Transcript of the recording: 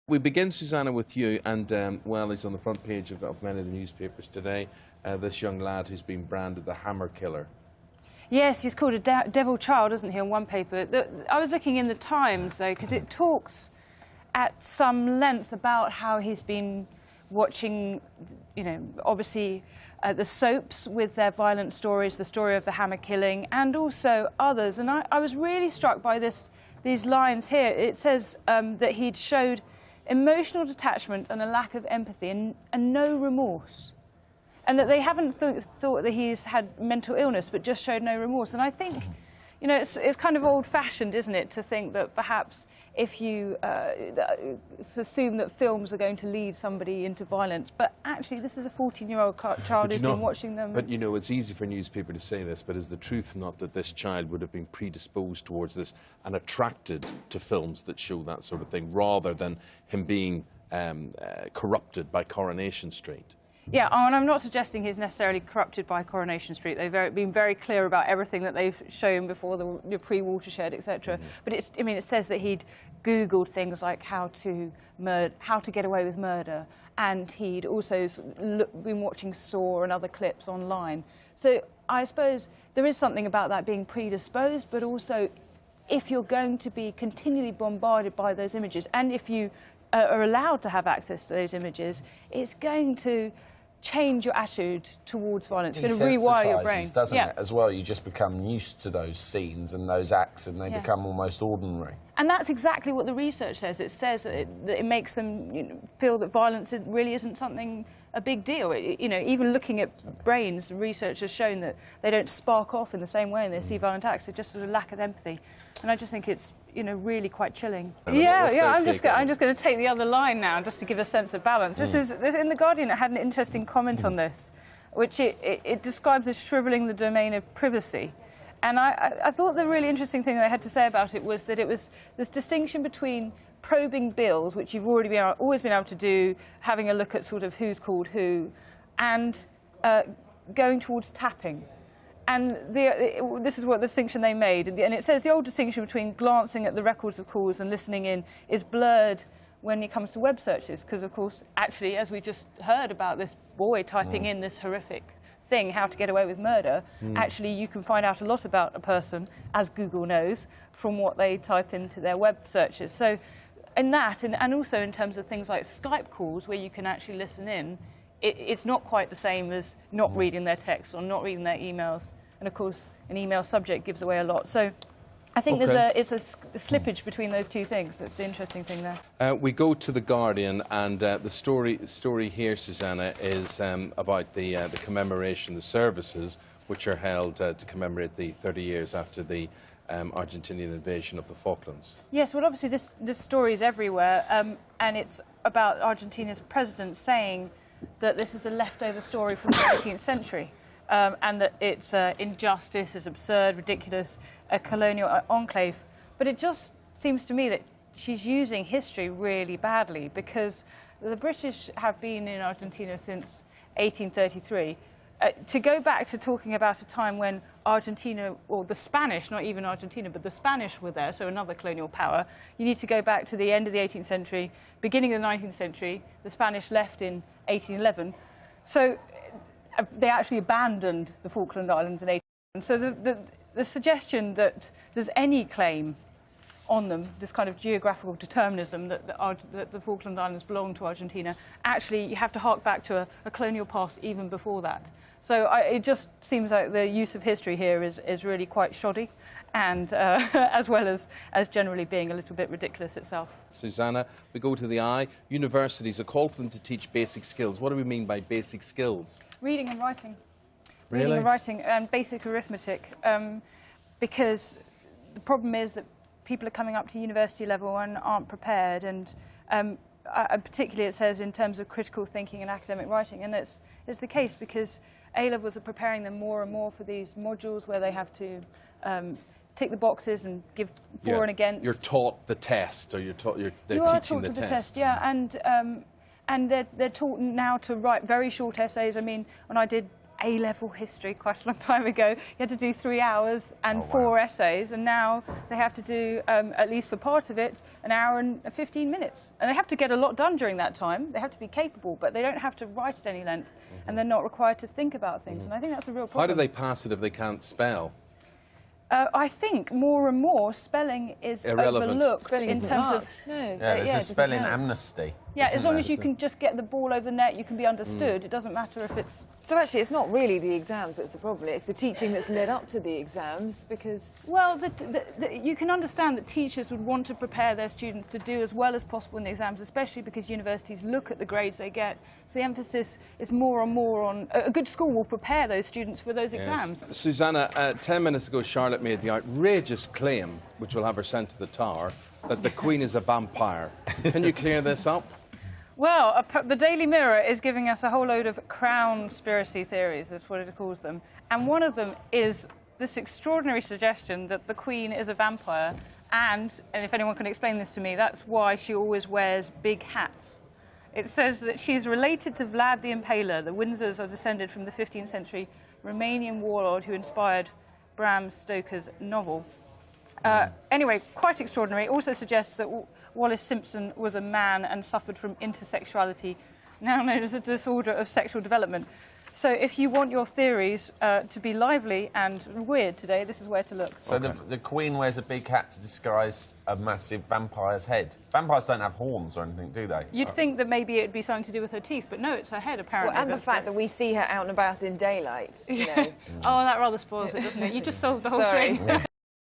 We begin, Suzannah, with you, and well, he's on the front page of many of the newspapers today, this young lad who's been branded the hammer killer. Yes, he's called a devil child, isn't he, on one paper. I was looking in the Times, though, because it talks at some length about how he's been watching, you know, obviously the soaps with their violent stories, the story of the hammer killing, and also others. And I was really struck by these lines here. It says that he'd showed emotional detachment and a lack of empathy and no remorse. And that they haven't thought that he's had mental illness, but just showed no remorse. And I think, you know, it's kind of old-fashioned, isn't it, to think that perhaps if you assume that films are going to lead somebody into violence. But actually, this is a 14-year-old child who's been watching them. But, you know, it's easy for a newspaper to say this, but is the truth not that this child would have been predisposed towards this and attracted to films that show that sort of thing, rather than him being corrupted by Coronation Street? Yeah, and I'm not suggesting he's necessarily corrupted by Coronation Street. They've been very clear about everything that they've shown before the pre-Watershed, etc. But I mean, it says that he'd Googled things like how to get away with murder, and he'd also been watching Saw and other clips online. So I suppose there is something about that being predisposed, but also if you're going to be continually bombarded by those images, and if you are allowed to have access to those images, it's going to change your attitude towards violence. It's going to rewire your brain, doesn't it? As well, you just become used to those scenes and those acts, and they become almost ordinary. And that's exactly what the research says. It says that it makes them feel that violence really isn't a big deal. You know, even looking at brains, research has shown that they don't spark off in the same way when they see violent acts. It's just a lack of empathy, and I just think it's, you know, really quite chilling. I'm just going to take the other line now, just to give a sense of balance. This is in The Guardian. It had an interesting comment on this, which it describes as shrivelling the domain of privacy. And I thought the really interesting thing that I had to say about it was that it was this distinction between probing bills, which you've always been able to do, having a look at sort of who's called who, and going towards tapping. And this is what the distinction they made. And it says the old distinction between glancing at the records of calls and listening in is blurred when it comes to web searches, because, of course, actually, as we just heard about this boy typing in this horrific thing, how to get away with murder, actually you can find out a lot about a person, as Google knows, from what they type into their web searches. So in that, and also in terms of things like Skype calls, where you can actually listen in, it's not quite the same as not reading their texts or not reading their emails. And of course, an email subject gives away a lot. So I think it's a slippage between those two things. That's the interesting thing there. We go to The Guardian, and the story here, Suzannah, is about the commemoration, the services which are held to commemorate the 30 years after the Argentinian invasion of the Falklands. Yes, well, obviously this story is everywhere, and it's about Argentina's president saying that this is a leftover story from the 18th century. And that it's injustice, it's absurd, ridiculous, a colonial enclave. But it just seems to me that she's using history really badly, because the British have been in Argentina since 1833. To go back to talking about a time when Argentina, or the Spanish, not even Argentina, but the Spanish were there, so another colonial power, you need to go back to the end of the 18th century, beginning of the 19th century. The Spanish left in 1811. So they actually abandoned the Falkland Islands in 1811. So the suggestion that there's any claim on them, this kind of geographical determinism that the Falkland Islands belong to Argentina, actually you have to hark back to a colonial past even before that. So it just seems like the use of history here is really quite shoddy, and as well as generally being a little bit ridiculous itself. Suzannah, we go to the Eye. Universities, a call for them to teach basic skills. What do we mean by basic skills? Reading and writing. Really? Reading and writing, and basic arithmetic. Because the problem is that people are coming up to university level and aren't prepared, and particularly it says in terms of critical thinking and academic writing, and it's the case because A-levels are preparing them more and more for these modules where they have to tick the boxes and give for and against. You're taught the test, or they're teaching the test. Yeah, and they're taught now to write very short essays. I mean, when I did A-level history quite a long time ago. You had to do 3 hours and 4 essays, and now they have to do, at least for part of it, an hour and 15 minutes. And they have to get a lot done during that time. They have to be capable, but they don't have to write at any length, and they're not required to think about things. And I think that's a real problem. How do they pass it if they can't spell? I think more and more spelling is Irrelevant. overlooked Spelling in isn't terms marked. of... No. Yeah, there's a spelling count. amnesty. Yeah, isn't as long there? as you can just get the ball over the net, you can be understood. It doesn't matter if it's... So actually, it's not really the exams that's the problem. It's the teaching that's led up to the exams, because... Well, you can understand that teachers would want to prepare their students to do as well as possible in the exams, especially because universities look at the grades they get. So the emphasis is more and more on... A good school will prepare those students for those exams. Susanna, 10 minutes ago, Charlotte made the outrageous claim, which will have her sent to the Tower, that the Queen is a vampire. Can you clear this up? Well, the Daily Mirror is giving us a whole load of crown-spiracy theories, that's what it calls them. And one of them is this extraordinary suggestion that the Queen is a vampire, and if anyone can explain this to me, that's why she always wears big hats. It says that she's related to Vlad the Impaler. The Windsors are descended from the 15th century Romanian warlord who inspired Bram Stoker's novel. Anyway, quite extraordinary. It also suggests that Wallace Simpson was a man and suffered from intersexuality, now known as a disorder of sexual development. So if you want your theories to be lively and weird today, this is where to look. So the Queen wears a big hat to disguise a massive vampire's head. Vampires don't have horns or anything, do they? You'd think that maybe it'd be something to do with her teeth, but no, it's her head, apparently. Well, and the fact that we see her out and about in daylight, you know. Oh, that rather spoils it, doesn't it? You just solved the whole Sorry. thing.